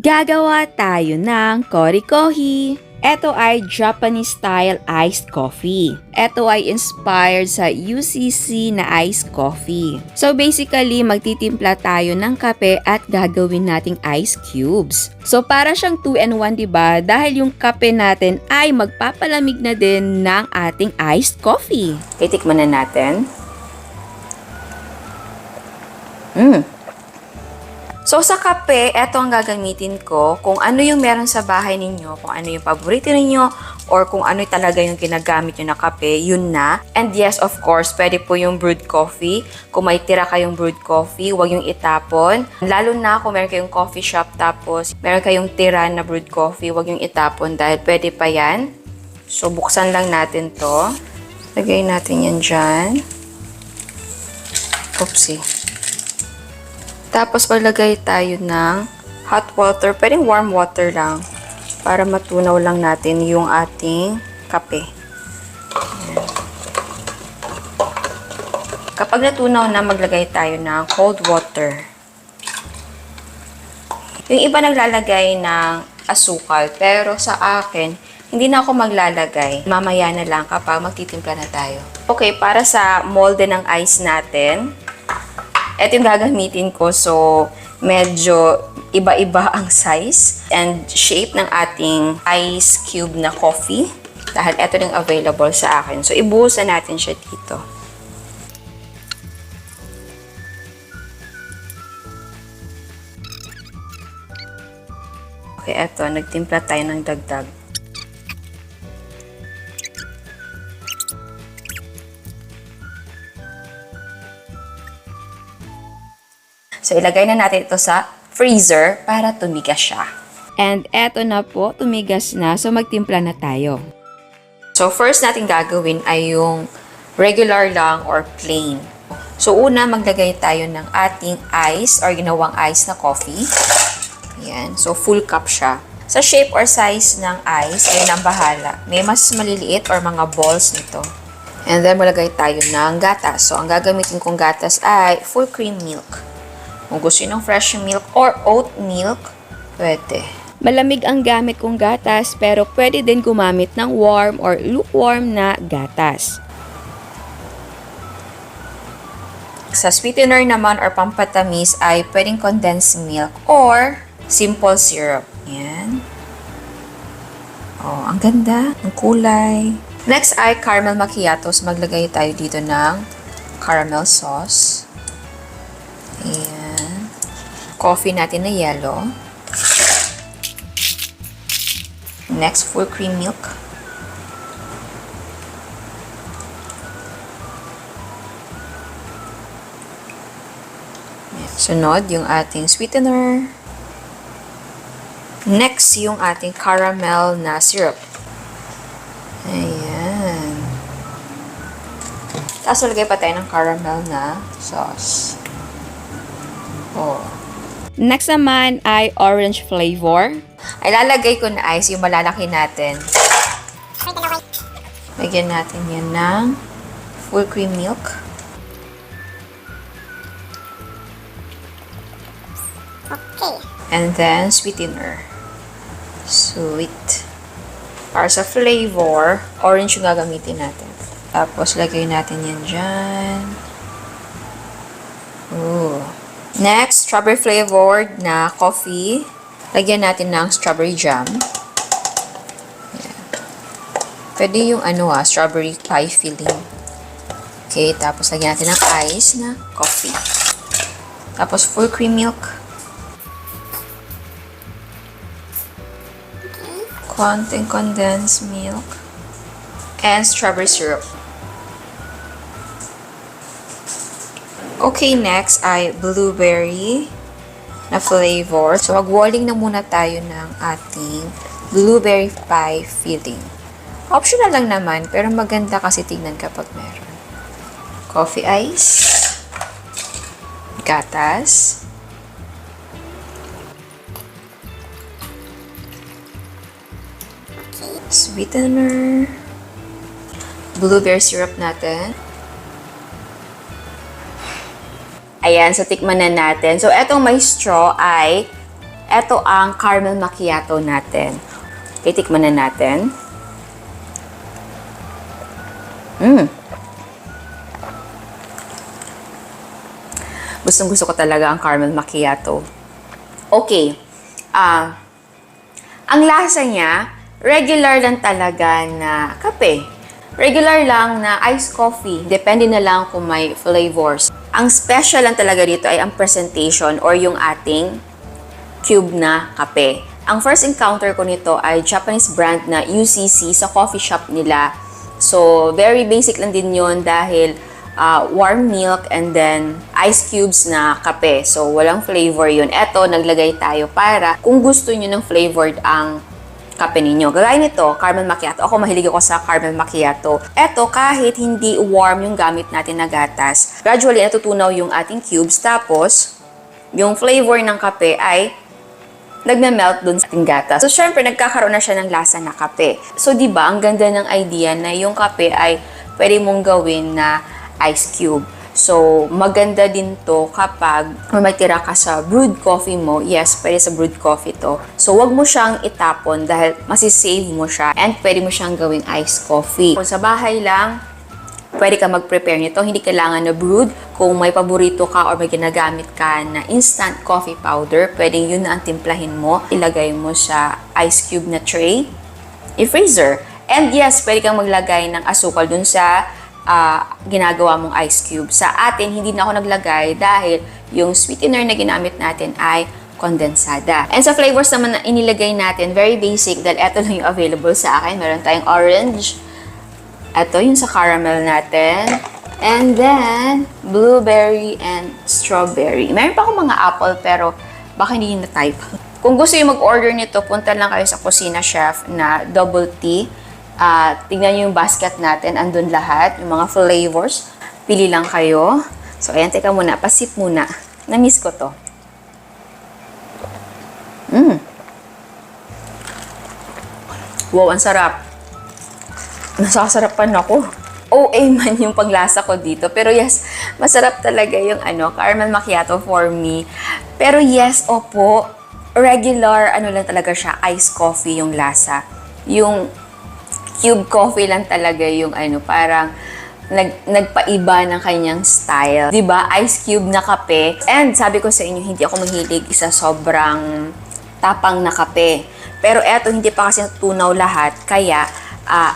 Gagawa tayo ng Kori Kohi. Ito ay Japanese-style iced coffee. Ito ay inspired sa UCC na iced coffee. So basically, magtitimpla tayo ng kape at gagawin nating ice cubes. So para siyang 2-in-1, diba? Dahil yung kape natin ay magpapalamig na din ng ating iced coffee. Titikman na natin. So sa kape, eto ang gagamitin ko. Kung ano yung meron sa bahay ninyo, kung ano yung paborito ninyo, or kung ano talaga yung ginagamit nyo na kape, yun na. And yes, of course, pwede po yung brewed coffee. Kung may tira kayong brewed coffee, huwag yung itapon. Lalo na kung meron kayong coffee shop tapos meron kayong tira na brewed coffee, huwag yung itapon dahil pwede pa yan. So buksan lang natin to. Lagay natin yan dyan. Oopsie. Tapos maglagay tayo ng hot water, pwedeng warm water lang para matunaw lang natin yung ating kape. Ayan. Kapag natunaw na, maglagay tayo ng cold water. Yung iba naglalagay ng asukal, pero sa akin, hindi na ako maglalagay. Mamaya na lang kapag magtitimpla na tayo. Okay, para sa molde ng ice natin, ito yung gagamitin ko. So, medyo iba-iba ang size and shape ng ating ice cube na coffee. Dahil ito yung available sa akin. So, ibuhusan natin siya dito. Okay, ito. Nagtimpla tayo ng dagdag. So, ilagay na natin ito sa freezer para tumigas siya. And eto na po, tumigas na. So, magtimpla na tayo. So, first natin gagawin ay yung regular lang or plain. So, una, maglagay tayo ng ating ice or ginawang ice na coffee. Ayan. So, full cup siya. Sa shape or size ng ice, ay nang bahala. May mas maliliit or mga balls nito. And then, malagay tayo ng gatas. So, ang gagamitin kong gatas ay full cream milk. Kung gusto nyo ng fresh milk or oat milk, pwede. Malamig ang gamit kong gatas, pero pwede din gumamit ng warm or lukewarm na gatas. Sa sweetener naman or pampatamis ay pwedeng condensed milk or simple syrup. Yan. Oh, ang ganda. Ang kulay. Next ay caramel macchiatos. Maglagay tayo dito ng caramel sauce. Ayan. Coffee natin na yellow. Next, full cream milk. Sunod, yung ating sweetener. Next, yung ating caramel na syrup. Ayan. Tapos, lagay pa tayo ng caramel na sauce. Oh. Next naman ay orange flavor. Ay lalagay ko na ice yung malalaki natin. Lagyan natin yan ng full cream milk. Okay. And then sweetener. Sweet. Para sa flavor, orange yung gagamitin natin. Tapos lagay natin yan dyan. Ooh. Next, strawberry flavored na coffee. Lagyan natin ng strawberry jam. Ayan. Pwede yung strawberry pie filling. Okay, tapos lagyan natin ng ice na coffee. Tapos full cream milk. Konting condensed milk. And strawberry syrup. Okay, next ay blueberry na flavor. So, mag-walling na muna tayo ng ating blueberry pie filling. Optional lang naman, pero maganda kasi tignan kapag meron. Coffee ice. Gatas. Sweetener. Blueberry syrup natin. Ayan, so tikman na natin. So, etong may straw ay Ito ang caramel macchiato natin. Titikman na natin. Gustong-gusto ko talaga ang caramel macchiato. Okay. Ang lasa niya, regular lang talaga na kape. Regular lang na iced coffee. Depende na lang kung may flavors. Ang special lang talaga dito ay ang presentation or yung ating cube na kape. Ang first encounter ko nito ay Japanese brand na UCC sa coffee shop nila. So, very basic lang din yun dahil warm milk and then ice cubes na kape. So, walang flavor yun. Eto, naglagay tayo para kung gusto nyo ng flavored ang kape ninyo. Gagawin nito, caramel macchiato. Ako mahilig ako sa caramel macchiato. Eto, kahit hindi warm yung gamit natin na gatas, gradually natutunaw yung ating cubes. Tapos, yung flavor ng kape ay nagme-melt dun sa ating gatas. So, syempre, nagkakaroon na siya ng lasa na kape. So, di ba ang ganda ng idea na yung kape ay pwede mong gawin na ice cube. So, maganda din to kapag may tira ka sa brewed coffee mo. Yes, pwede sa brewed coffee to. So, wag mo siyang itapon dahil masisave mo siya and pwede mo siyang gawing iced coffee. Kung sa bahay lang, pwede ka mag-prepare nito. Hindi kailangan na brewed. Kung may paborito ka or may ginagamit ka na instant coffee powder, pwedeng yun na ang timplahin mo. Ilagay mo sa ice cube na tray. I-freezer. And yes, pwede kang maglagay ng asukal dun sa ginagawa mong ice cube. Sa atin, hindi na ako naglagay dahil yung sweetener na ginamit natin ay kondensada. And sa flavors naman na inilagay natin, very basic dahil ito lang yung available sa akin. Meron tayong orange. Ito yung sa caramel natin. And then, blueberry and strawberry. Meron pa akong mga apple pero baka hindi na type. Kung gusto yung mag-order nito, punta lang kayo sa Kusina Chef na double T. Tingnan nyo yung basket natin. Andun lahat. Yung mga flavors. Pili lang kayo. So, ayan. Teka muna. Pasip muna. Na-miss ko to. Wow, ang sarap. Nasasarapan ako. OA man yung paglasa ko dito. Pero yes, masarap talaga yung caramel macchiato for me. Pero yes, opo. Regular, lang talaga siya. Iced coffee yung lasa. Yung cube coffee lang talaga yung parang nagpaiba ng kanyang style. 'Di ba? Ice cube na kape. And sabi ko sa inyo, hindi ako mahilig sa sobrang tapang na kape. Pero eto, hindi pa kasi natunaw lahat. Kaya,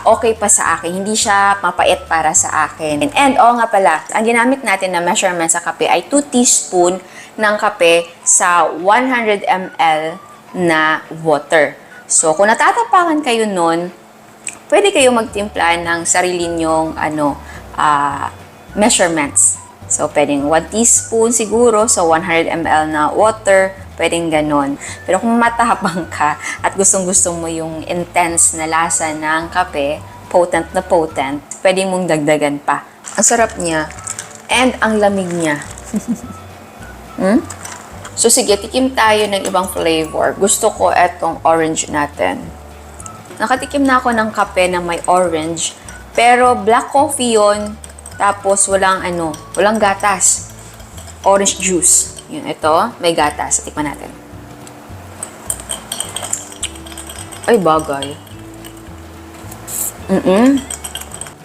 okay pa sa akin. Hindi siya mapait para sa akin. And nga pala, ang ginamit natin na measurement sa kape ay 2 teaspoon ng kape sa 100 ml na water. So, kung natatapangan kayo nun, pwede kayo magtimpla ng sarili nyong measurements. So, pwedeng 1 teaspoon siguro sa 100 ml na water. Pwedeng ganon. Pero kung matapang ka at gustong-gusto mo yung intense na lasa ng kape, potent na potent, pwedeng mong dagdagan pa. Ang sarap niya. And ang lamig niya. So, sige, tikim tayo ng ibang flavor. Gusto ko etong orange natin. Nakatikim na ako ng kape na may orange, pero black coffee yon. Tapos walang gatas. Orange juice. Yun, ito, may gatas. Tikman natin. Ay, bagay.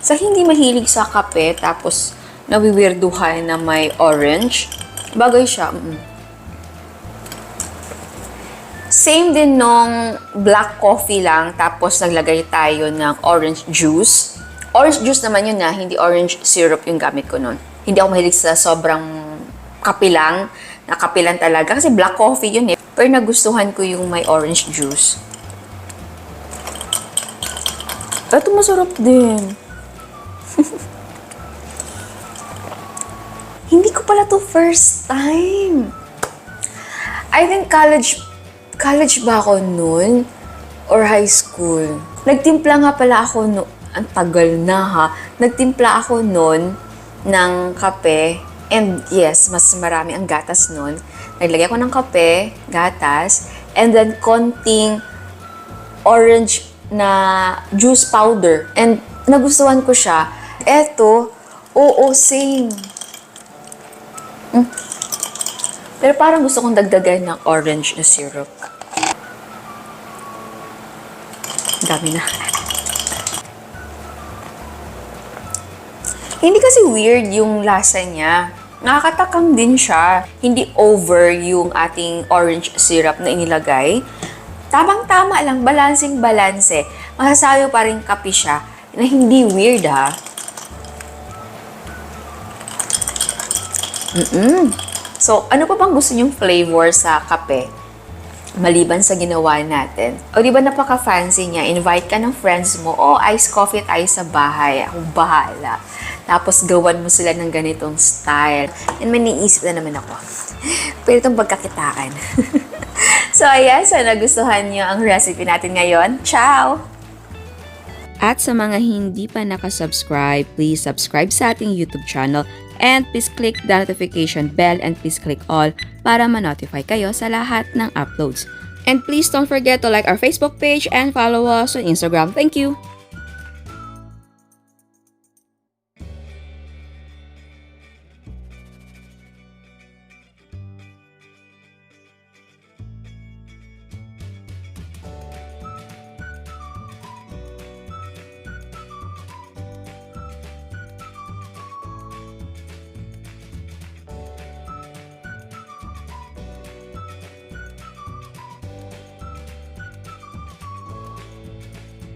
Sa hindi mahilig sa kape, tapos nawiwirduhan na may orange, bagay siya. Same din nung black coffee lang, tapos naglagay tayo ng orange juice. Orange juice naman yun hindi orange syrup yung gamit ko nun. Hindi ako mahilig sa sobrang kapilang, na kapilan talaga. Kasi black coffee yun Pero nagustuhan ko yung may orange juice. Ito masarap din. Hindi ko pala to first time. I think college ba ako noon? Or high school? Nagtimpla nga pala ako ang tagal na Nagtimpla ako noon ng kape. And yes, mas marami ang gatas noon. Naglagay ako ng kape, gatas, and then konting orange na juice powder. And nagustuhan ko siya. Eto, same. Pero parang gusto kong dagdagan ng orange na syrup. Dami na. Hindi kasi weird yung lasa niya. Nakakatakam din siya. Hindi over yung ating orange syrup na inilagay. Tamang-tama lang, balancing-balanse. Masasabi pa rin kape siya na hindi weird ha. So, ano pa bang gusto niyong flavor sa kape? Maliban sa ginawa natin. O di ba napaka-fancy niya, invite ka ng friends mo, iced coffee tayo sa bahay, ako bahala. Tapos gawan mo sila ng ganitong style. And may niisip na naman ako. Pwede itong pagkakitaan. So ayan, sana nagustuhan niyo ang recipe natin ngayon. Ciao! At sa mga hindi pa nakasubscribe, please subscribe sa ating YouTube channel and please click the notification bell and please click all para ma-notify kayo sa lahat ng uploads. And please don't forget to like our Facebook page and follow us on Instagram. Thank you!